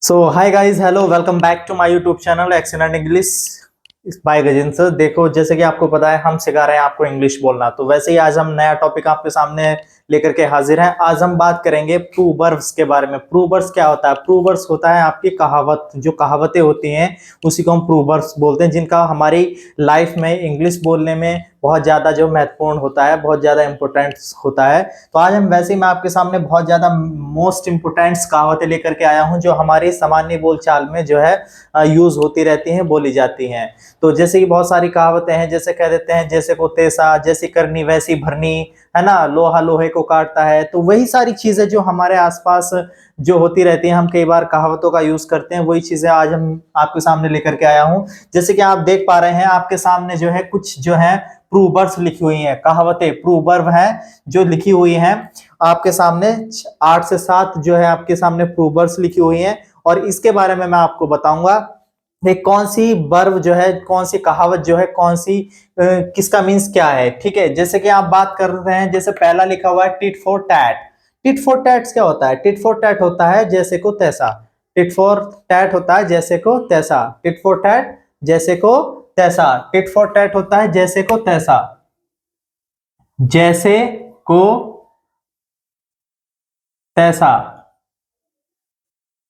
So hi guys, hello, welcome back to my YouTube channel excellent English by Gajendra. देखो, जैसे कि आपको पता है, हम सिखा रहे हैं आपको इंग्लिश बोलना। तो वैसे ही आज हम नया टॉपिक आपके सामने लेकर के हाजिर हैं। आज हम बात करेंगे प्रूवर्ब्स के बारे में। प्रूवर्ब्स क्या होता है? प्रूवर्ब्स होता है आपकी कहावत, जो कहावतें होती हैं उसी को हम प्रूवर्ब्स बोलते हैं, जिनका हमारी लाइफ में इंग्लिश बोलने में बहुत ज्यादा जो महत्वपूर्ण होता है, बहुत ज्यादा इंपॉर्टेंस होता है। तो आज हम वैसे ही मैं आपके सामने बहुत ज्यादा मोस्ट इंपोर्टेंट कहावतें लेकर के आया हूं, जो हमारी सामान्य बोलचाल में जो है यूज होती रहती हैं, बोली जाती हैं। तो जैसे कि बहुत सारी कहावतें हैं, जैसे कह देते हैं जैसे को तैसा, जैसी करनी वैसी भरनी, है ना, लोहा लोहे को काटता है। तो वही सारी चीजें जो हमारे आसपास जो होती रहती हैं, हम कई बार कहावतों का यूज करते हैं, वही चीजें आज हम आपके सामने लेकर के आया हूं। जैसे कि आप देख पा रहे हैं, आपके सामने जो है कुछ जो है प्रूवर्ब्स लिखी हुई हैं, कहावतें प्रूवर्ब हैं जो लिखी हुई हैं आपके सामने। 8 से 7 जो है आपके सामने प्रूवर्ब्स लिखी हुई हैं, और इसके बारे में मैं आपको बताऊंगा एक कौन सी वर्ब जो है, कौन सी कहावत जो है, कौन सी किसका मीन्स क्या है। ठीक है, जैसे कि आप बात कर रहे हैं, जैसे पहला लिखा हुआ है tit for tat. Tit for tat क्या होता है? टिट फॉर टैट होता है जैसे को तैसा। टिट फॉर टैट होता है जैसे को तैसा। टिट फॉर टैट जैसे को तैसा। टिट फॉर टैट होता है जैसे को तैसा। जैसे को तैसा।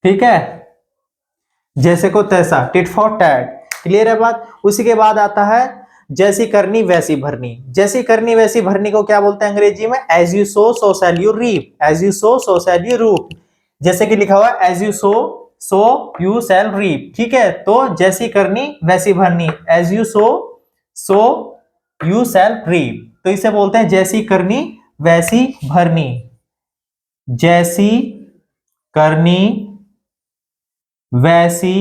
ठीक है, जैसे को तैसा, टिट फॉर टैट। क्लियर है बात? उसी के बाद आता है जैसी करनी वैसी भरनी। जैसी करनी वैसी भरनी को क्या बोलते हैं अंग्रेजी में? As you sow so shall you reap. As you sow so shall you reap. जैसे कि लिखा हुआ है as you sow so you shall reap. ठीक है, तो जैसी करनी वैसी भरनी, as you sow so you shall reap. तो इसे बोलते हैं जैसी करनी वैसी भरनी। जैसी करनी वैसी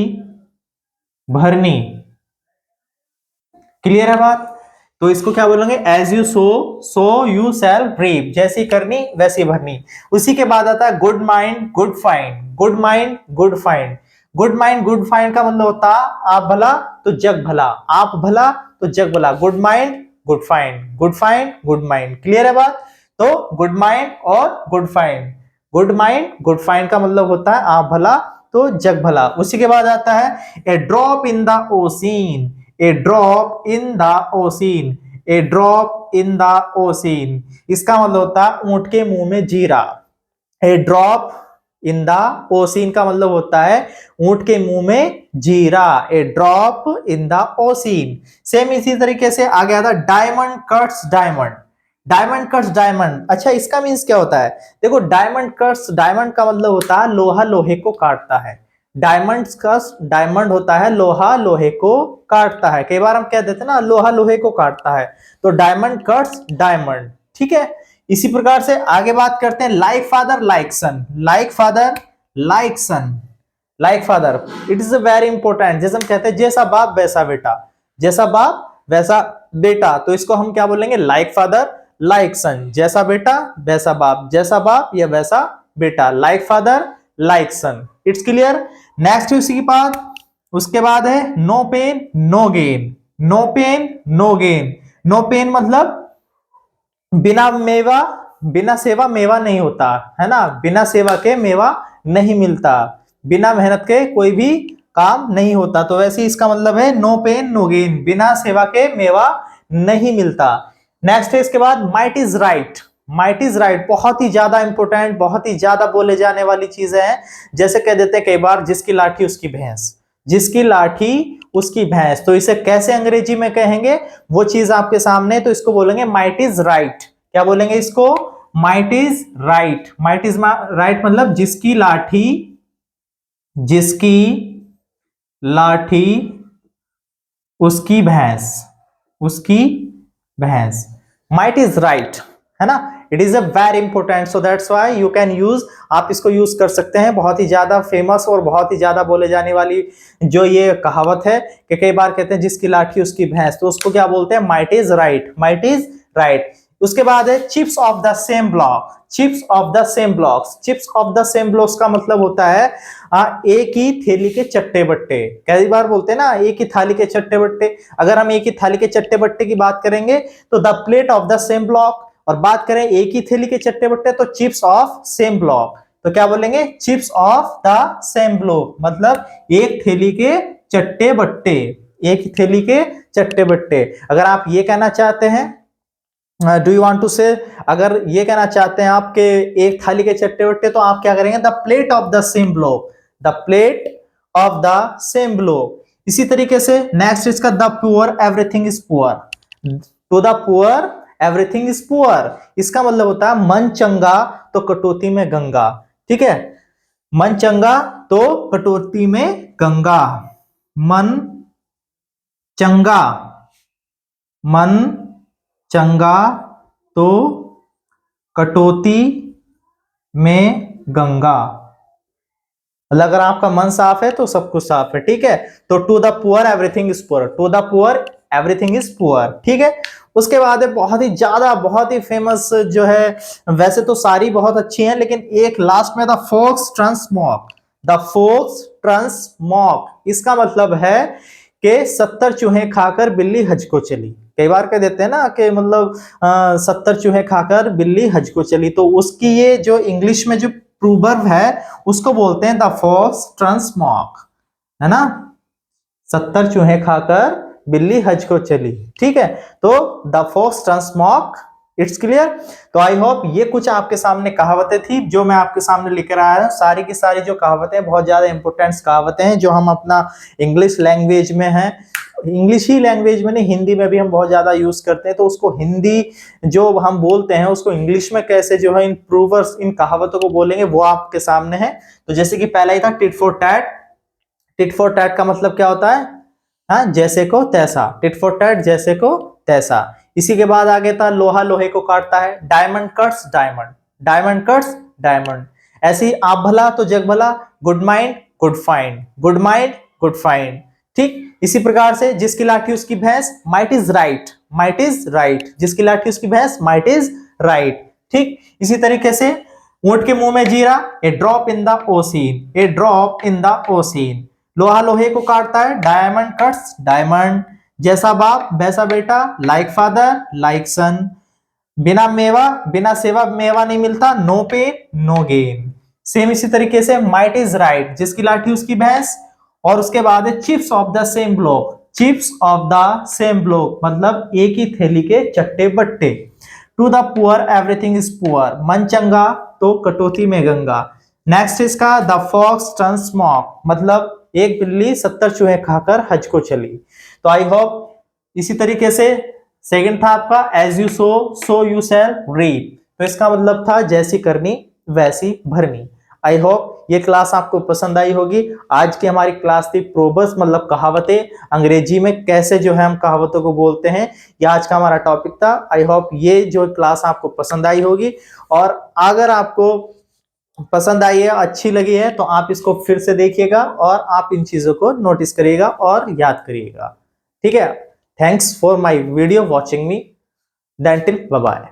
भरनी। क्लियर है बात? तो इसको क्या बोलेंगे? As you sow so you shall reap. जैसी करनी वैसी भरनी। उसी के बाद आता है good mind good find. Good mind good find. Good mind good find का मतलब होता है आप भला तो जग भला। आप भला तो जग भला। Good mind good find. Good find good mind. Clear है बात? तो गुड माइंड और good find. Good mind good find का मतलब होता है आप भला तो जग भला। उसी के बाद आता है a drop in the ocean. A drop in the ocean. A drop in the ocean. इसका मतलब होता है ऊंट के मुंह में जीरा। A drop in the ocean का मतलब होता है ऊंट के मुंह में जीरा। A drop in the ocean. Same इसी तरीके से आगे आता diamond cuts diamond. Diamond cuts diamond. अच्छा, इसका मीन्स क्या होता है? देखो, डायमंड कट्स डायमंड का मतलब होता है लोहा लोहे को काटता है। डायमंड का डायमंड होता है लोहा लोहे को काटता है। कई बार हम कह देते हैं ना लोहा लोहे को काटता है, तो डायमंड कट्स डायमंड। ठीक है, इसी प्रकार से आगे बात करते हैं like father like son. Like father like son. Like father, it is very important. जैसे हम कहते हैं जैसा बाप वैसा बेटा। जैसा बाप वैसा बेटा, तो इसको हम क्या बोलेंगे? Like father like son. जैसा बेटा वैसा बाप, जैसा बाप या वैसा बेटा। Like father like son. It's clear? Next उसी के बाद उसके बाद है no pain no gain. No pain no gain. No pain मतलब बिना मेवा, बिना सेवा मेवा नहीं होता, है ना। बिना सेवा के मेवा नहीं मिलता। बिना मेहनत के कोई भी काम नहीं होता। तो वैसे इसका मतलब है नो पेन नो गेन। बिना सेवा के मेवा नहीं मिलता। नेक्स्ट है इसके बाद might is right. Might is right बहुत ही ज्यादा इंपॉर्टेंट, बहुत ही ज्यादा बोले जाने वाली चीजें हैं। जैसे कह देते हैं कई बार जिसकी लाठी उसकी भैंस। जिसकी लाठी उसकी भैंस। तो इसे कैसे अंग्रेजी में कहेंगे वो चीज आपके सामने, तो इसको बोलेंगे माइट इज राइट। क्या बोलेंगे इसको? Might is right. Might is right मतलब जिसकी लाठी, जिसकी लाठी उसकी भैंस, उसकी भैंस। माइट इज राइट, है ना। It is a very important, so that's why you can use. आप इसको यूज कर सकते हैं। बहुत ही ज्यादा फेमस और बहुत ही ज्यादा बोले जाने वाली जो ये कहावत है कि कई बार कहते हैं जिसकी लाठी उसकी भैंस, तो उसको क्या बोलते हैं? Might is right. Might is right. उसके बाद है chips of the same block. Chips of the same blocks. Chips of the same blocks का मतलब होता है एक ही थैली के चट्टे बट्टे। कई बार बोलते हैं ना एक ही थाली के चट्टे बट्टे। अगर हम एक ही थाली के चट्टे बट्टे की बात करेंगे तो the plate of the same block, और बात करें एक ही थैली के चट्टे बट्टे तो चिप्स ऑफ सेम ब्लॉक। तो क्या बोलेंगे, chips of the same block, मतलब एक थैली के चट्टे बट्टे, एक थैली के चट्टे बट्टे। अगर आप ये कहना चाहते हैं, डू यू वांट टू से, अगर ये कहना चाहते हैं आपके एक थाली के चट्टे बट्टे, तो आप क्या करेंगे, the plate of the same block, the plate of the same block. इसी तरीके से नेक्स्ट इसका the poor everything is poor, to the poor everything is poor, इसका मतलब होता है मन चंगा तो कटौती में गंगा। ठीक है, मन चंगा तो कटौती में गंगा, मन चंगा, मन चंगा तो कटौती में गंगा। अगर आपका मन साफ है तो सब कुछ साफ है। ठीक है, तो to the poor everything is poor, to the poor everything is poor. ठीक है, उसके बाद है बहुत ही ज्यादा, बहुत ही फेमस जो है, वैसे तो सारी बहुत अच्छी हैं, लेकिन एक लास्ट में the fox turns smock, the fox turns smock, इसका मतलब है कि 70 चूहे खाकर बिल्ली हज को चली। कई बार कह देते हैं ना कि मतलब 70 चूहे खाकर बिल्ली हज को चली, तो उसकी ये जो इंग्लिश में जो प्रूवर्ब है उसको बोलते हैं द फॉक्स टर्न्स स्मॉक, है ना, 70 चूहे खाकर बिल्ली हज को चली। ठीक है, तो the fox turns smock, it's clear. तो आई होप ये कुछ आपके सामने कहावतें थी जो मैं आपके सामने लेकर आया हूं। सारी की सारी जो कहावतें बहुत ज्यादा इंपोर्टेंट कहावतें हैं जो हम अपना इंग्लिश लैंग्वेज में हैं, इंग्लिश ही लैंग्वेज में नहीं, हिंदी में भी हम बहुत ज्यादा यूज करते हैं। तो उसको हिंदी जो हम बोलते हैं उसको इंग्लिश में कैसे जो है इन प्रूवर्स, इन कहावतों को बोलेंगे वो आपके सामने है। तो जैसे कि पहला ही था tit for tat, tit for tat का मतलब क्या होता है, हाँ, जैसे को तैसा, टिट फॉर टैट जैसे को तैसा। इसी के बाद आगे था लोहा लोहे को काटता है, diamond cuts diamond, diamond cuts diamond. ऐसी आप भला तो जग भला, good mind good find, good mind good find. ठीक, इसी प्रकार से जिसकी लाठी उसकी भैंस, might is right, might is right, जिसकी लाठी उसकी भैंस, माइट इज राइट। ठीक, इसी तरीके से ऊंट के मुंह में जीरा, a drop in the ocean, a drop in the ocean. लोहा लोहे को काटता है, डायमंड कट्स डायमंड। जैसा बाप वैसा बेटा, लाइक फादर लाइक सन। बिना मेवा बिना सेवा मेवा नहीं मिलता, no pain no gain. Same इसी तरीके से माइट इज राइट, जिसकी लाठी उसकी भैंस। और उसके बाद है chips of the same block, chips of the same block मतलब एक ही थैली के चट्टे बट्टे। To the poor everything is poor, मन चंगा तो कटौती में गंगा। नेक्स्ट इसका द फॉक्स टर्न्स स्मॉक, मतलब एक बिल्ली 70 चूहे खाकर हज को चली। तो आई होप इसी तरीके से सेकंड था आपका as you sow so you shall reap, तो इसका मतलब था जैसी करनी वैसी भरनी। आई होप ये क्लास आपको पसंद आई होगी। आज की हमारी क्लास थी प्रोवर्ब्स मतलब कहावतें, अंग्रेजी में कैसे जो है हम कहावतों को बोलते हैं, ये आज का हमारा टॉपिक था। आई होप ये जो क्लास आपको पसंद आई होगी, और अगर आपको पसंद आई है, अच्छी लगी है, तो आप इसको फिर से देखिएगा और आप इन चीजों को नोटिस करिएगा और याद करिएगा। ठीक है, thanks for my video watching me, then till bye bye.